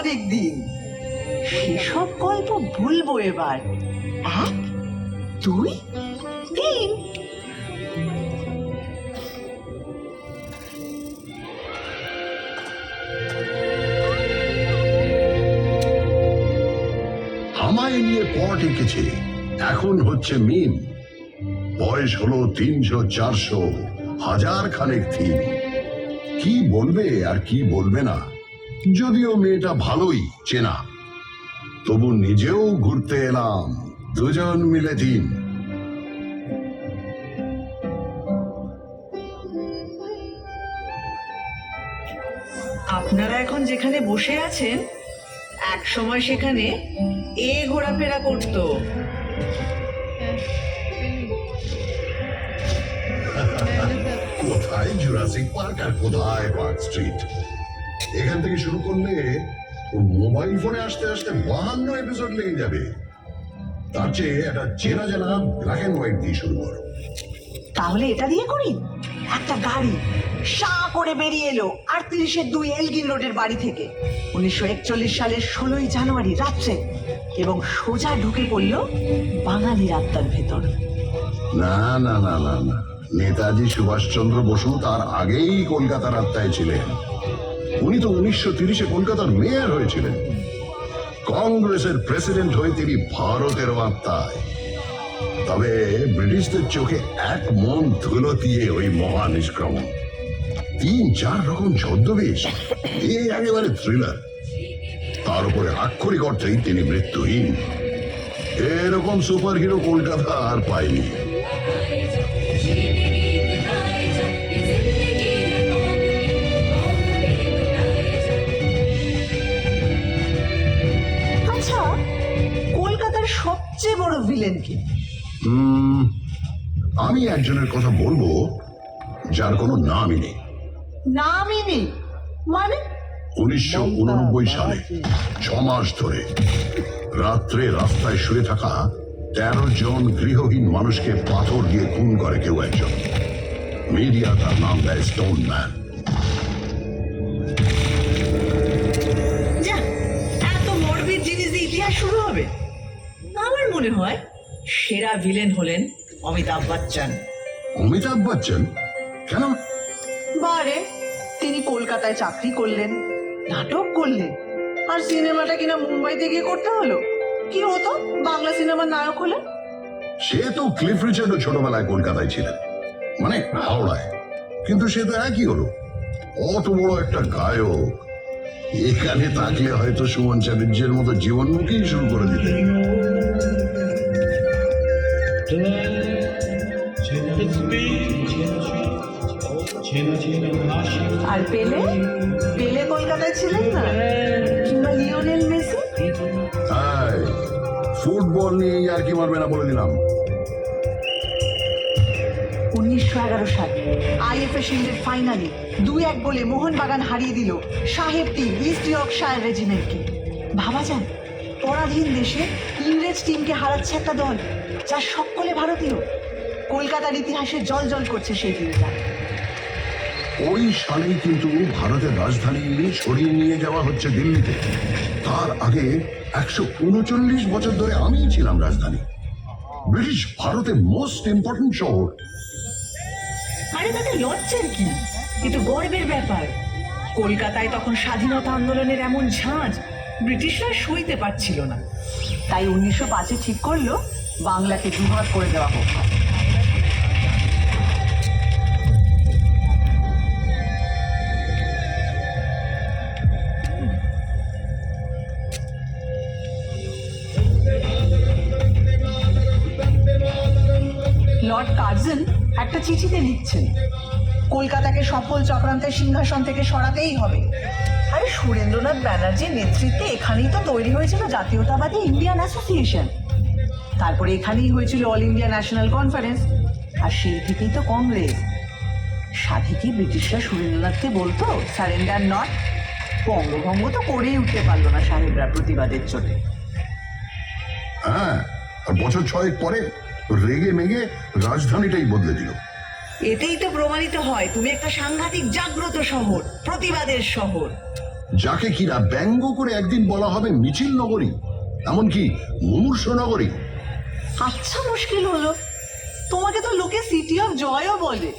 অনেক দিন। সেসব গল্প বলবো এবার। 1 2 3। আমায় নিয়ে পট এঁকেছে, এখন হচ্ছে মিম। বয়স হলো 300 400 হাজার খানেক থিম। কি বলবে আর কি বলবে না, যদিও মেয়েটা ভালোই চেনা, তবু নিজেও ঘুরতে এলাম, দুজন মিলে দিন। আপনারা এখন যেখানে বসে আছেন, এক সময় সেখানে ঘোরাফেরা করতো। কোথায় জুরাসিক পার্ক আর কোথায় পার্ক স্ট্রিট। এখান থেকে শুরু করলে মোবাইল ফোনে আসতে আসতে 52 এপিসোড লেগে যাবে। তার চেয়ে একটা চেনা জানা ব্ল্যাক এন্ড হোয়াইট দিয়ে শুরু করো। তাহলে এটা দিয়ে করি। একটা গাড়ি সা করে বেরিয়ে এলো 38-2 এলগিন রোডের বাড়ি থেকে 1941 সালের 16ই জানুয়ারি রাত্রে, এবং সোজা ঢুকে পড়ল বাঙালির আত্মার ভেতর। না না না না না, নেতাজি সুভাষচন্দ্র বসু তার আগেই কলকাতার আত্মায় ছিলেন। উনি তো 1930-এ কলকাতার মেয়র হয়েছিলেন। কংগ্রেসের প্রেসিডেন্ট হয়ে তিনি ভারতের আত্মায়। তবে ব্রিটিশদের চোখে এক মন ধুলো দিয়ে ওই মহা নিষ্ক্রমণ, 3-4 রকম ছদ্মবেশ, একেবারে থ্রিলার। তার উপরে আক্ষরিক অর্থেই তিনি মৃত্যুহীন। এরকম সুপার হিরো কলকাতা আর পায়নি। আচ্ছা, কলকাতার সবচেয়ে বড় ভিলেন কি? আমি একজনের কথা বলবো যার কোনো নামই নেই। নামই নেই মানে? 1989 সালে 6 মাস ধরে রাত্রে রাস্তায় শুয়ে থাকা 13 জন গৃহহীন মানুষকে পাথর দিয়ে খুন করে কেউ একজন। মিডিয়া তার নাম দেয় স্টোন ম্যান। এত মরবিড জিনিস দিয়ে ইতিহাস শুরু হবে? আমার মনে হয় সেরা ভিলেন হলেন অমিতাভ বচ্চন। অমিতাভ বচ্চন কেন? বারে, তিনি কলকাতায় চাকরি করলেন, নাটক করলেন, আর সিনেমাটা কিনা মুম্বাইতে গিয়ে করতে হলো। কি হতো বাংলা সিনেমার নায়ক হলে? সে তো ক্লিফ রিচার্ডও ছোটবেলায় কলকাতায় ছিলেন, মানে হাওড়ায়, কিন্তু সে তো একই হলো। অত বড় একটা গায়ক এখানে থাকলে হয়তো সুমন চ্যাটার্জির মতো জীবনমুখী শুরু করে দিতেন। আর পেলে পেলে কলকাতায় ছিলেন না? কিংবা লিওনেল মেসি? ফুটবল নিয়ে আর কি মারবে না বলে দিলাম। 1911 সালে আইএফএ শিল্ডের ফাইনালে 2-1 গোলে মোহনবাগান হারিয়ে দিল সাহেব টিম ইস্ট ইয়র্কশায়ার রেজিমেন্টকে। ভাবা যায়, পরাধীন দেশে ইংরেজ টিমকে হারাচ্ছে একটা দল যার সকলে ভারতীয়। কলকাতার ইতিহাসে জল করছে সেই দিনটা। ওই সালেই কিন্তু ভারতের রাজধানী সরিয়ে নিয়ে যাওয়া হচ্ছে দিল্লিতে। তার আগে 139 বছর ধরে আমিই ছিলাম রাজধানী। ব্রিটিশ ভারতের মোস্ট ইম্পর্টেন্ট শহর। আরে তাতে লজ্জার কি? কিন্তু গর্বের ব্যাপার। কলকাতায় তখন স্বাধীনতা আন্দোলনের এমন ঝাঁজ ব্রিটিশরা সইতে পারছিল না। তাই 1905-এ ঠিক করলো বাংলাকে দুভাগ করে দেওয়া হোক। লর্ড কার্জন একটা চিঠিতে লিখছেন, কলকাতাকে সফল চক্রান্তের সিংহাসন থেকে সরাতেই হবে। আরে সুরেন্দ্রনাথ ব্যানার্জির নেতৃত্বে এখানেই তো তৈরি হয়েছিল জাতীয়তাবাদী ইন্ডিয়ান অ্যাসোসিয়েশন, তারপরে এখানেই হয়েছিল অল ইন্ডিয়া ন্যাশনাল কনফারেন্স, আর সেই থেকেই তো কংগ্রেস। সাধে কি ব্রিটিশরা সুরেন্দ্রনাথকে বলতো সারেন্ডার নট? বঙ্গভঙ্গ তো করেই উঠতে পারলো না সাহেবরা প্রতিবাদের চোটে। হ্যাঁ, আর বছর 6 পরে রেগে মেগে রাজধানীটাই বদলে দিল। এতেই তো প্রমাণিত হয় তুমি একটা সাংঘাতিক জাগ্রত শহর, প্রতিবাদের শহর। যাকে কিনা ব্যঙ্গ করে একদিন বলা হবে মিছিল নগরী, এমনকি মুমূর্ষ নগরী। আচ্ছা, মুশকিল হলো। তোমাকে তো লোকে সিটি অফ জয়ও বলে।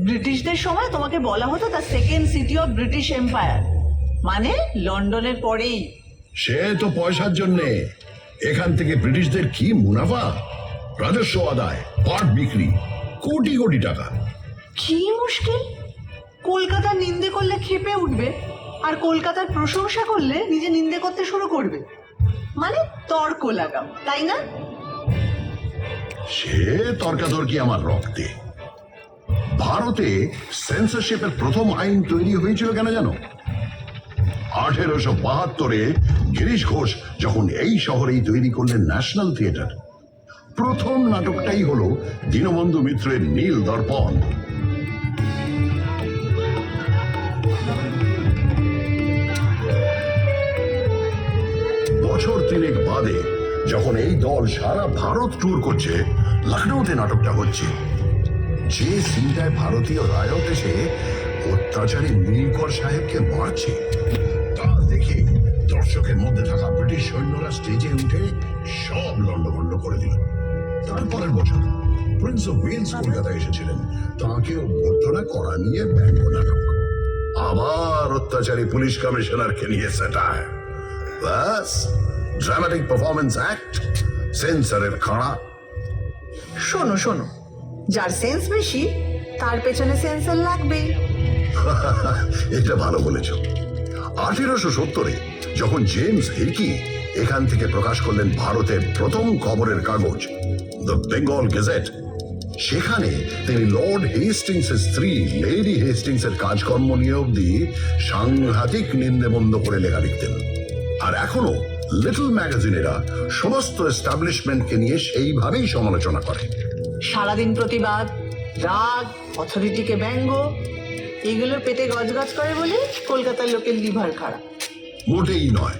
ব্রিটিশদের সময় তোমাকে বলা হতো the second city of British empire, মানে লন্ডনের পরেই। সে তো পয়সার জন্যে। এখান থেকে ব্রিটিশদের কি মুনাফা, রাজস্ব আদায়, পাট বিক্রি, কোটি কোটি টাকা। কি মুশকিল! কলকাতার নিন্দে করলে ক্ষেপে উঠবে, আর কলকাতার প্রশংসা করলে নিজে নিন্দে করতে শুরু করবে। মানে তর্ক লাগাও, তাই না? সে তর্কাতর্কি আমার রক্তে। ভারতে সেন্সরশিপের প্রথম আইন তৈরি হয়েছিল কেন জানো? 1872-এ গিরিশ ঘোষ যখন এই শহরেই তৈরি করলেন ন্যাশনাল থিয়েটার। প্রথম নাটকটাই হলো দীনবন্ধু মিত্রের নীল দর্পণ। বছর তিনেক বাদে যখন এই দল সারা ভারত ট্যুর করছে, লখনৌতে নাটকটা হচ্ছে। যে সিনটায় ভারতীয় রায়ত এসে অত্যাচারী নীলকর সাহেবকে মারছে, তা দেখে দর্শকের মধ্যে থাকা ব্রিটিশ সৈন্যরা স্টেজে উঠে সব লন্ডভন্ড করে দিল। তারপরের বছর প্রিন্স অফ ওয়েলস কলকাতায় এসেছিলেন, তাঁকেও অভ্যর্থনা করা নিয়ে ব্যঙ্গ নাটক। আবার অত্যাচারী পুলিশ কমিশনারকে নিয়ে সেটায়। ব্যাস, ড্রামাটিক পারফরমেন্স অ্যাক্ট, সেন্সরের খাড়া। শোনো শোনো, যার সেন্স বেশি তার পেছনে সেন্সর লাগবেই। এটা ভালো বলেছ। 1870-এ যখন জেমস হিরকি এখান থেকে প্রকাশ করলেন ভারতের প্রথম খবরের কাগজ দ্য বেঙ্গল গেজেট, সেখানে তিনি লর্ড হেস্টিংসের স্ত্রী লেডি হেস্টিংসের কাজকর্ম নিয়ে অব্দি সাংঘাতিক নিন্দেবন্ধ করে লেখা লিখতেন। আর এখনো লিটল ম্যাগাজিনেরা সমস্ত এস্টাবলিশমেন্টকে নিয়ে সেইভাবেই সমালোচনা করে। সারাদিন প্রতিবাদ, রাগ, অথরিটিকে ব্যঙ্গ, এগুলো পেটে গজগজ করে বলে কলকাতার লোকের লিভার খারাপ। মোটেই নয়,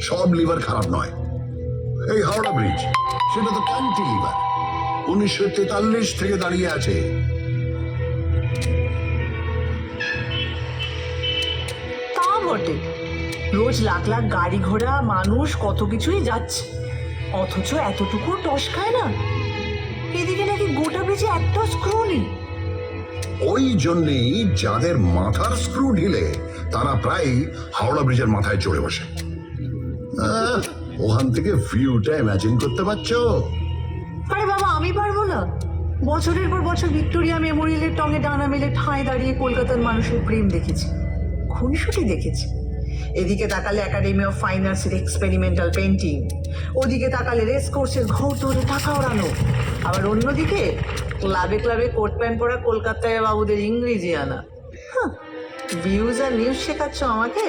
সব লিভার খারাপ নয়। এই হাওড়া ব্রিজ, সেটা তো ক্যান্টি লিভার, 1943 থেকে দাঁড়িয়ে আছে। তা বটে, রোজ লাখ লাখ গাড়ি ঘোড়া, মানুষ, কত কিছুই যাচ্ছে, অথচ এতটুকু টস খায় না। এদিকে নাকি গোটা ব্রিজে একটা স্ক্রু নেই। ওই জন্যেই যাদের মাথার স্ক্রু ঢিলে তারা প্রায় হাওড়া ব্রিজের মাথায় চড়ে বসে। ওখান থেকে ভিউটা ইমাজিন করতে পারছো? আরে বাবা, আমি পারবো না। বছরের পর বছর ভিক্টোরিয়া মেমোরিয়ালের টঙে ডানা মেলে ঠাঁই দাঁড়িয়ে কলকাতার মানুষের প্রেম দেখেছি, খুনসুটি দেখেছি। এদিকে তাকালে একাডেমি অফ ফাইন আর্টসের এক্সপেরিমেন্টাল পেন্টিং, ওদিকে তাকালে রেস কোর্সের ঘোর ধরে টাকা ওড়ানো, আবার অন্যদিকে ক্লাবে ক্লাবে কোট প্যান্ট পরা কলকাতায় বাবুদের ইংরেজি আনা। ভিউজ আর নিউজ শেখাচ্ছ আমাকে?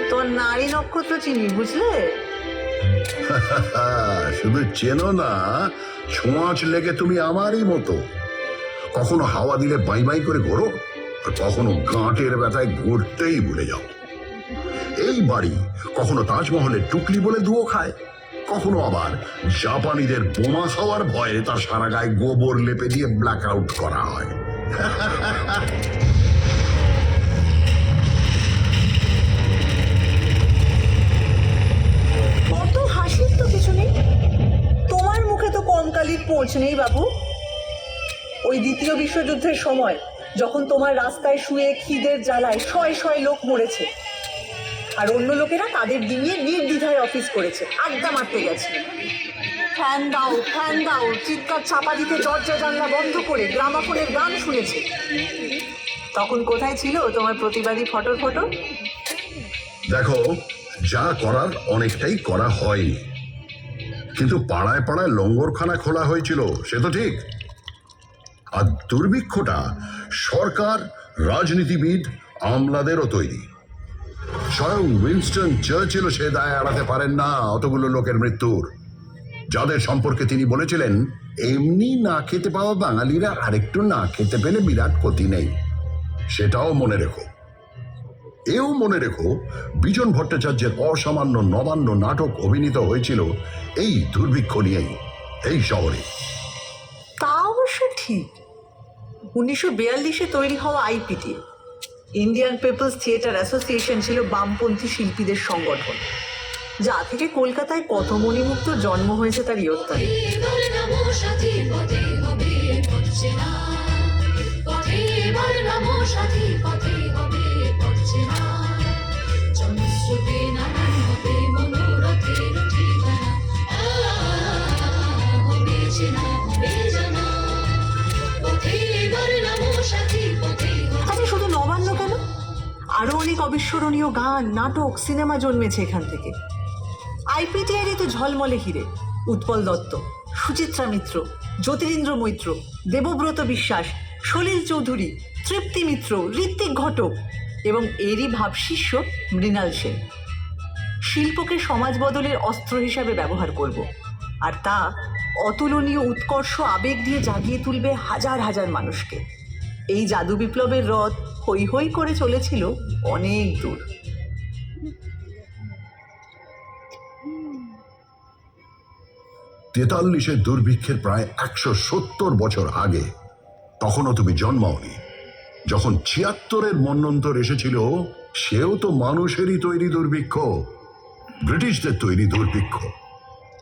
তোমার নারী নক্ষত্র চিনি, বুঝলে? শুধু চেনো না, ছোঁয়াচ লেগে তুমি আমারই মতো। কখনো হাওয়া দিলে বাই বাই করে ঘোরো, আর কখনো গাঁটের ব্যথায় ঘুরতেই ভুলে যাও। এই বাড়ি কখনো তাজমহলের টুকলি বলে ধুয়ো খায়, কখনো আবার জাপানিদের বোমা খাওয়ার ভয়ে তার সারা গায়ে গোবর লেপে দিয়ে ব্ল্যাক আউট করা হয়। অত হাসির তো কিছু নেই, তোমার মুখে তো কঙ্কালির পোঁছ নেই বাবু। ওই দ্বিতীয় বিশ্বযুদ্ধের সময় যখন তোমার রাস্তায় শুয়ে খিদের জ্বালায় শয়ে শয়ে লোক মরেছে, আর অন্য লোকেরা তাদের ডিঙিয়ে নির্দ্বিধায় অফিস করেছে, আড্ডা মারতে গেছে, ফ্যান দাও ফ্যান দাও চিৎকার চাপা দিতে দরজা জানলা বন্ধ করে গ্রামাফোনের গান শুনেছে, তখন কোথায় ছিল তোমার প্রতিবাদী ফটো ফটো? দেখো, যা করার অনেকটাই করা হয়নি, কিন্তু পাড়ায় পাড়ায় লঙ্গরখানা খোলা হয়েছিল, সে তো ঠিক। আর দুর্ভিক্ষটা সরকার, রাজনীতিবিদ, আমলাদেরও তৈরি। স্বয়ং উইনস্টন চার্চিলও সে দায় এড়াতে পারেন না অতগুলো লোকের মৃত্যুর, যাদের সম্পর্কে তিনি বলেছিলেন, এমনি না খেতে পাওয়া বাঙালিরা আরেকটু না খেতে পেলে বিরাট ক্ষতি নেই। সেটাও মনে রেখো। এও মনে রেখো, বিজন ভট্টাচার্যের অসামান্য নবান্ন নাটক অভিনীত হয়েছিল এই দুর্ভিক্ষ নিয়েই, এই শহরে। তা অবশ্য ঠিক। 1942-এ তৈরি হওয়া আইপিটি, ইন্ডিয়ান পিপলস থিয়েটার অ্যাসোসিয়েশন ছিল বামপন্থী শিল্পীদের সংগঠন, যা থেকে কলকাতায় কত মণিমুক্ত জন্ম হয়েছে তার ইয়ত্তায়। আচ্ছা, শুধু নবান্ন কেন, আরো অনেক অবিস্মরণীয় গান, নাটক, সিনেমা জন্মেছে এখান থেকে। আইপিটিআইরই তো ঝলমলে হিরে উৎপল দত্ত, সুচিত্রা মিত্র, জ্যোতিরিন্দ্র মৈত্র, দেবব্রত বিশ্বাস, সলিল চৌধুরী, তৃপ্তি মিত্র, ঋত্বিক ঘটক এবং এরই ভাবশিষ্য মৃণাল সেন। শিল্পকে সমাজ বদলের অস্ত্র হিসাবে ব্যবহার করব, আর তা অতুলনীয় উৎকর্ষ আবেগ দিয়ে জাগিয়ে তুলবে হাজার হাজার মানুষকে। এই জাদু বিপ্লবের রথ হৈ হৈ করে চলেছিল অনেক দূর। তেতাল্লিশের দুর্ভিক্ষের প্রায় 170 বছর আগে, তখনও তুমি জন্মাওনি। যখন 76-এর মন্বন্তর এসেছিল, সেও তো মানুষেরই তৈরি দুর্ভিক্ষ, ব্রিটিশদের তৈরি দুর্ভিক্ষ।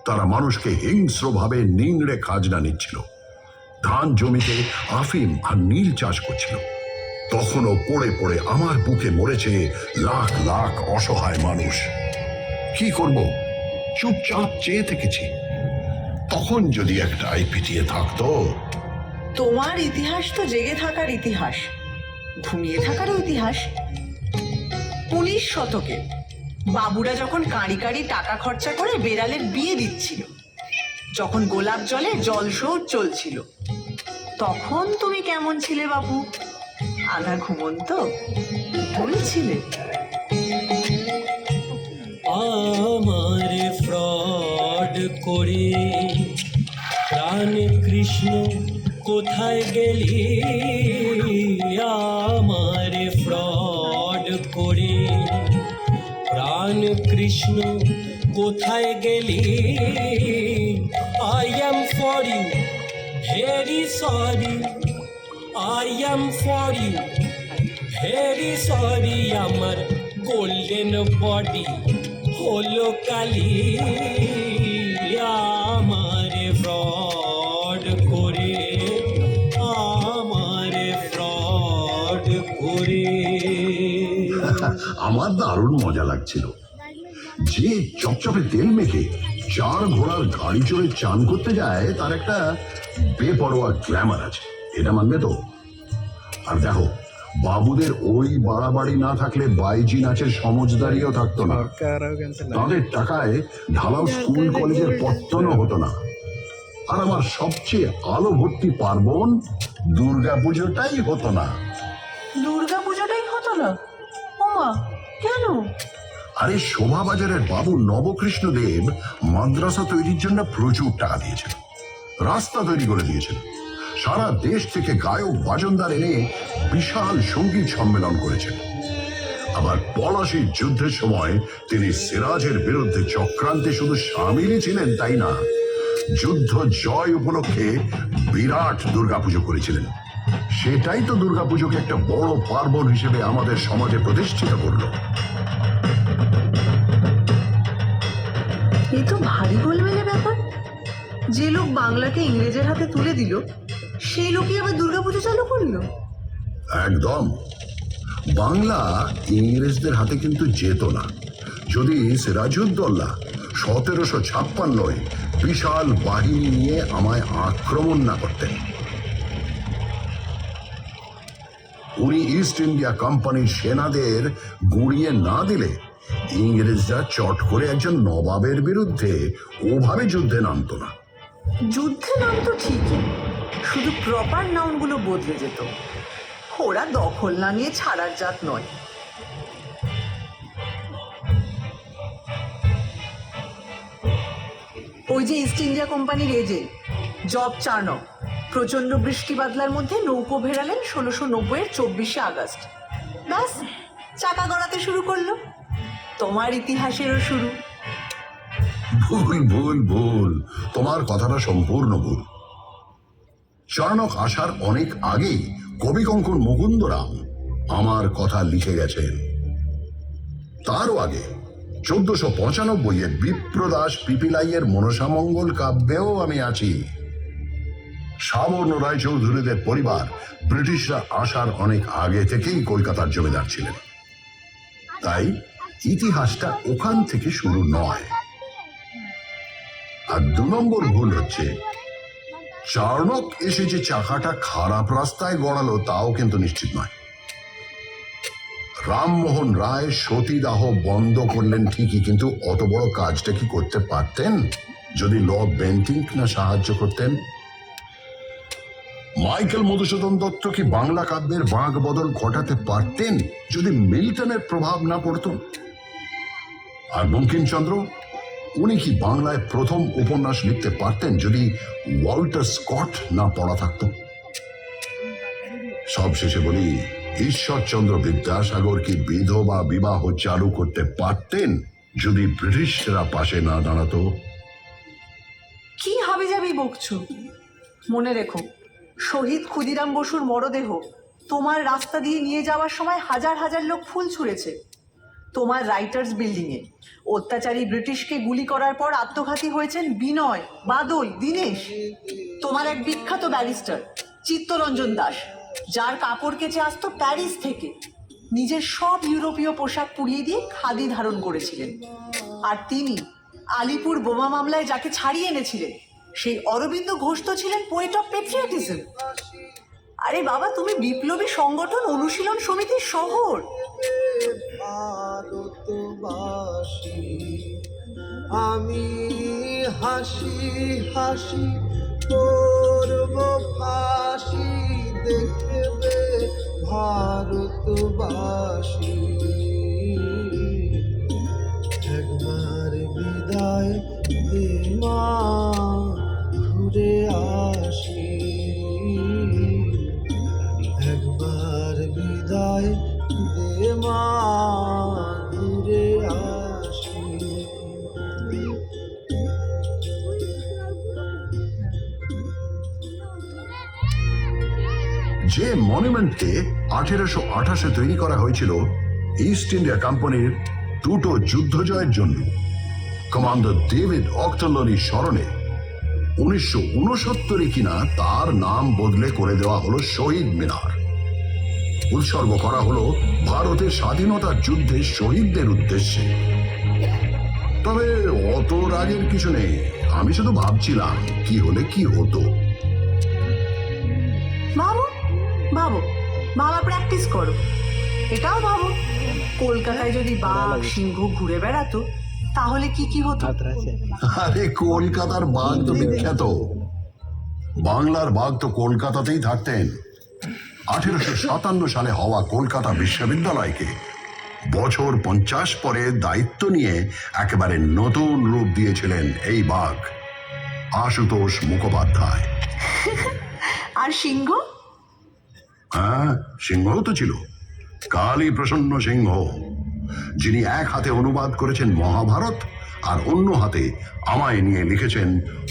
তারা মানুষকে হিংস্রভাবে নিংড়ে খাজনা নিচ্ছিল, ধান জমিতে আফিম আর নীল চাষ করছিল। তখনও পড়ে পড়ে আমার বুকে মরেছে লাখ লাখ অসহায় মানুষ। কি করব, চুপচাপ চেয়ে থেকেছি। তখন যদি একটা আইপিটিএ থাকতো। তোমার ইতিহাস তো জেগে থাকার ইতিহাস, ঘুমিয়ে থাকারও ইতিহাস। 19 শতকে বাবুরা যখন কাঁড়ি কাঁড়ি টাকা খরচা করে বেড়ালের বিয়ে দিচ্ছিল, যখন গোলাপ জলে জলশৌচ চলছিল, তখন তুমি কেমন ছিলে বাবু? আধা ঘুমন্ত বলছিলে। আমার ফ্রড করে প্রাণ কৃষ্ণ কোথায় গেলি? আমার ফ্রড করে প্রাণ কৃষ্ণ কোথায় গেলি? I am for you very sorry, I am for you very sorry. আমার গোল্ডেন বডি হলো কালি, আমার ফ্রড করে, আমার ফ্রড করে। আমার দারুণ মজা লাগছিল। যে চপচপে তেল মেখে 4 ঘোড়ার গাড়ি চড়ে চান করতে যায়, তার একটা বেপরোয়া গ্ল্যামার আছে, এটা মানবে তো? আর দেখো, বাবুদের ওই বাড়াবাড়ি না থাকলে বাইজি নাচের সমজদারিও থাকতো না। তাদের টাকায় ঢালাও স্কুল কলেজের পত্তনও হতো না। আর আমার সবচেয়ে আলো ভর্তি পার্বণ দুর্গাপুজোটাই হতো না। দুর্গাপূজাটাই হতো না? ওমা, কেন? আরে শোভাবাজারের বাবু নবকৃষ্ণ দেব মাদ্রাসা তৈরির জন্য প্রচুর টাকা দিয়েছিল, রাস্তা তৈরি করে দিয়েছিল, সারা দেশ থেকে গায়ক বাজনদার এনে বিশাল সঙ্গীত সম্মেলন করেছেন। আবার পলাশির যুদ্ধের সময় তিনি সিরাজের বিরুদ্ধে চক্রান্তে শুধু সামিলই ছিলেন তাই না, যুদ্ধ জয় উপলক্ষে বিরাট দুর্গাপুজো করেছিলেন। সেটাই তো দুর্গাপুজোকে একটা বড় পার্বণ হিসেবে আমাদের সমাজে প্রতিষ্ঠিত করলো। এ তো ভারী গোলমেলে ব্যাপার। যে লোক বাংলাকে ইংরেজের হাতে তুলে দিল, সেই লোকই আবার দুর্গাপুজো চালু করলো। একদম। বাংলা ইংরেজদের হাতে কিন্তু যেত না যদি সিরাজউদ্দৌলা 1756 বিশাল বাহিনী নিয়ে আমায় আক্রমণ না করতেন। উনি ইস্ট ইন্ডিয়া কোম্পানির সেনাদের গুঁড়িয়ে না দিলে ইংরেজরা চট করে একজন নবাবের বিরুদ্ধে ওভাবে যুদ্ধে নামতো না। যুদ্ধে নাম তো ঠিকই, শুধু প্রপার নাউনগুলো বদলে যেত। ওরা দখল না নিয়ে ছাড়ার জাত নয়। ওই যে ইস্ট ইন্ডিয়া কোম্পানির এজেন্ট জব চার্নক প্রচন্ড বৃষ্টি বাদলার মধ্যে নৌকো ভেড়ালেন 1690-এর 24শে আগস্ট। ব্যাস, চাকা গড়াতে শুরু করলো। তোমার ইতিহাসেরও শুরু। ভুল ভুল ভুল, তোমার কথাটা সম্পূর্ণ ভুল। চার্নক আসার অনেক আগেই কবি কঙ্কন মুকুন্দরাম আমার কথা লিখে গেছেন। তারও আগে 1495 বিপ্রদাস পিপিলাইয়ের মনসামঙ্গল কাব্যেও আমি আছি। সাবর্ণ রায়চৌধুরীদের পরিবার ব্রিটিশরা আসার অনেক আগে থেকেই কলকাতার জমিদার ছিলেন, তাই ইতিহাসটা ওখান থেকে শুরু নয়। আর 2 নম্বর ভুল হচ্ছে, চার্নক এসে যে চাকাটা খারাপ রাস্তায় গড়ালো তাও কিন্তু নিশ্চিত নয়। রামমোহন রায় সতীদাহ বন্ধ করলেন ঠিকই, কিন্তু অত বড় কাজটা কি করতে পারতেন যদি লর্ড বেন্টিঙ্ক না সাহায্য করতেন? মাইকেল মধুসূদন দত্ত কি বাংলা কাব্যের বাঁক বদল ঘটাতে পারতেন যদি মিল্টনের প্রভাব না পড়তো? আর বঙ্কিমচন্দ্র, উনি কি বাংলায় প্রথম উপন্যাস লিখতে পারতেন যদি ওয়াল্টার স্কট না পড়া থাকতো? সবশেষে বলি, ঈশ্বরচন্দ্র বিদ্যাসাগর কি বিধবা বিবাহ চালু করতে পারতেন যদি ব্রিটিশরা পাশে না দাঁড়াতো? কি হাবি যাবি বকছো? মনে রেখো, শহীদ ক্ষুদিরাম বসুর মরদেহ তোমার রাস্তা দিয়ে নিয়ে যাওয়ার সময় হাজার হাজার লোক ফুল ছুঁড়েছে। তোমার রাইটার্স বিল্ডিংয়ে অত্যাচারী ব্রিটিশকে গুলি করার পর আত্মঘাতী হয়েছেন বিনয়, বাদল, দীনেশ। তোমার এক বিখ্যাত ব্যারিস্টার চিত্তরঞ্জন দাস, যার কাপড় কেচে আসতো প্যারিস থেকে, নিজের সব ইউরোপীয় পোশাক পুড়িয়ে দিয়ে খাদি ধারণ করেছিলেন। আর তিনি আলিপুর বোমা মামলায় যাকে ছাড়িয়ে এনেছিলেন, সেই অরবিন্দ ঘোষ তো ছিলেন পোয়েট অফ পেট্রিয়টিজম। আরে বাবা, তুমি বিপ্লবী সংগঠন অনুশীলন সমিতির শহর। ভারতবাসী আমি হাসি হাসি করব ফাঁসি, দেখবে ভারতবাসী। একবার বিদায় দে মা, ঘুরে আসি। একবার বিদায় দে মা, ঘুরে আসি। যে মনুমেন্টকে 1828 তৈরি করা হয়েছিল ইস্ট ইন্ডিয়া কোম্পানির 2টো যুদ্ধ জয়ের জন্য, কমান্ডার ডেভিড অক্টনলির স্মরণে 1969 কিনা তার নাম বদলে করে দেওয়া হলো শহীদ মিনার। উৎসর্গ করা হলো ভারতের স্বাধীনতার যুদ্ধে শহীদদের উদ্দেশ্যে। তবে অত রাগের কিছু নেই, আমি শুধু ভাবছিলাম কি হলে কি হতো। ভাবো ভাবো, ভাবা প্র্যাকটিস করো। এটাও ভাবো, কলকাতায় যদি বাঘ সিংহ ঘুরে বেড়াতো তাহলে কি কি হতো? আরে কলকাতার বাঘ তো বিখ্যাত, বাংলার বাঘ তো কলকাতাতেই থাকতেন। 1857 সালে হওয়া কলকাতা বিশ্ববিদ্যালয়কে বছর 50 পরে দায়িত্ব নিয়ে একেবারে নতুন রূপ দিয়েছিলেন এই বাঘ, আশুতোষ মুখোপাধ্যায়। আর সিংহ? হ্যাঁ, সিংহও তো ছিল, কালী প্রসন্ন সিংহ, যিনি এক হাতে অনুবাদ করেছেন মহাভারত আর অন্য হাতে আমায় নিয়ে লিখেছেন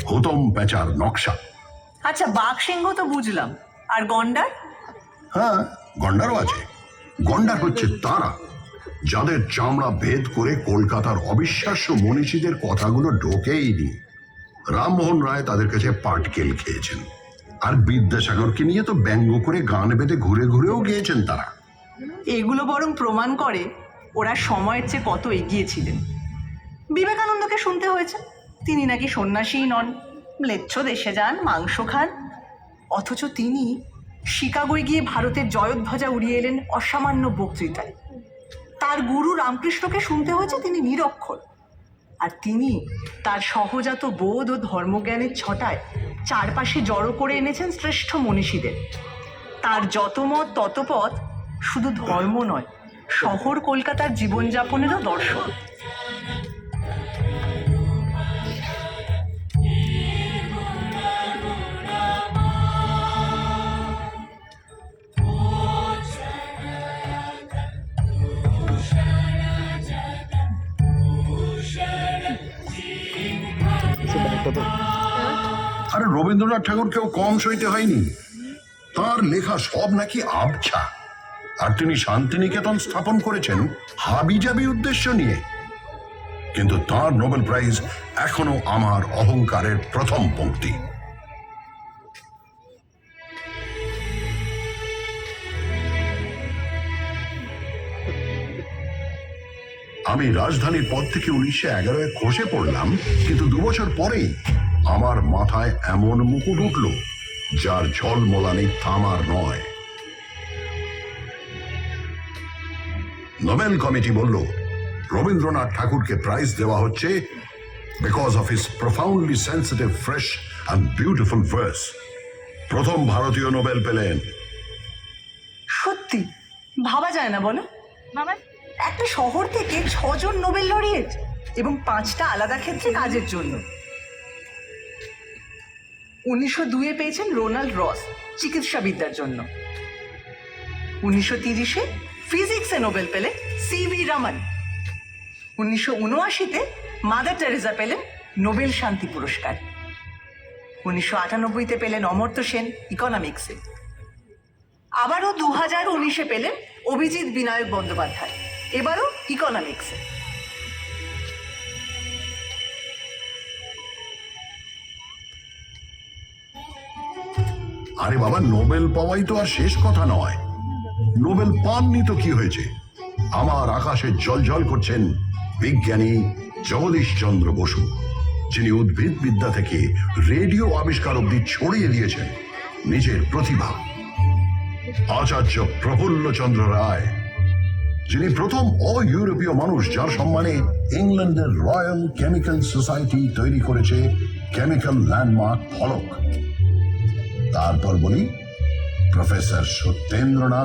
হুতম প্যাঁচার নকশা। আচ্ছা, বাঘ সিংহ তো বুঝলাম, আর গন্ডার? হ্যাঁ, গন্ডারও আছে। গন্ডার হচ্ছে তারা যাদের চামড়া ভেদ করে কলকাতার অবিশ্বাস্য মনীষীদের কথাগুলো ঢোকেইনি। রামমোহন রায় তাদের কাছে পাটকেল খেয়েছেন, আর বিদ্যাসাগরকে নিয়ে তো ব্যঙ্গ করে গান বেঁধে ঘুরে ঘুরেও গিয়েছেন তারা। এগুলো বরং প্রমাণ করে ওরা সময়ের চেয়ে কত এগিয়ে ছিলেন। বিবেকানন্দকে শুনতে হয়েছে তিনি নাকি সন্ন্যাসী নন, ম্লেচ্ছ দেশে যান, মাংস খান, অথচ তিনি শিকাগোয় গিয়ে ভারতের জয়ধ্বজা উড়িয়ে এলেন অসামান্য বক্তৃতায়। তার গুরু রামকৃষ্ণকে শুনতে হয়েছে তিনি নিরক্ষর, আর তিনি তার সহজাত বোধ ও ধর্মজ্ঞানের ছটায় চারপাশে জড়ো করে এনেছেন শ্রেষ্ঠ মনীষীদের। তার যত মত তত পথ শুধু ধর্ম নয়, শহর কলকাতার জীবনযাপনেরও দর্শন। আরে রবীন্দ্রনাথ ঠাকুরকেও কম সইতে হয়নি, তার লেখা সব নাকি আবছা। আর তিনি শান্তিনিকেতন স্থাপন করেছেন হাবিজাবি উদ্দেশ্য নিয়ে। কিন্তু তার নোবেল প্রাইজ এখনো আমার অহংকারের প্রথম পংক্তি। আমি রাজধানীর পদ থেকে 1911 খসে পড়লাম, কিন্তু 2 বছর পরেই আমার মাথায় এমন মুকুট উঠল যার ঝলমলানি থামার নয়। নোবেল কমিটি বলল রবীন্দ্রনাথ ঠাকুরকে প্রাইজ দেওয়া হচ্ছে because of his profoundly sensitive, fresh and beautiful verse. প্রথম ভারতীয় নোবেল পেলেন। সত্যি ভাবা যায় না, বলো। বাবা, একটা শহর থেকে 6 জন নোবেল লরিয়েট এবং 5টা আলাদা ক্ষেত্রে কাজের জন্য। 1902-এ পেয়েছেন রোনাল্ড রস চিকিৎসাবিদ্যার জন্য। 1930-এ ফিজিক্সে নোবেল পেলেন সিভি রমন। 1979-তে মাদার টেরেসা পেলেন নোবেল শান্তি পুরস্কার। 1998-তে পেলেন অমর্ত্য সেন ইকোনমিক্সে। আবারও 2019-এ পেলেন অভিজিৎ বিনায়ক বন্দ্যোপাধ্যায়, এবারও ইকোনমিক্সে। আরে বাবা, নোবেল পাওয়াই তো আর শেষ কথা নয়। নোবেল পাননি তো কি হয়েছে? আমার আকাশে জ্বলজ্বল করছেন বিজ্ঞানী জগদীশ চন্দ্র বসু, যিনি উদ্ভিদ বিদ্যা থেকে রেডিও আবিষ্কার অব্দি ছড়িয়ে দিয়েছেন নিজের প্রতিভা। আচার্য প্রফুল্লচন্দ্র রায়, যিনি প্রথম অইউরোপীয় মানুষ যার সম্মানে ইংল্যান্ডের রয়্যাল কেমিক্যাল সোসাইটি তৈরি করেছে কেমিক্যাল ল্যান্ডমার্ক ফলক। তারপর বলি প্রফেসর সত্যেন্দ্রনাথ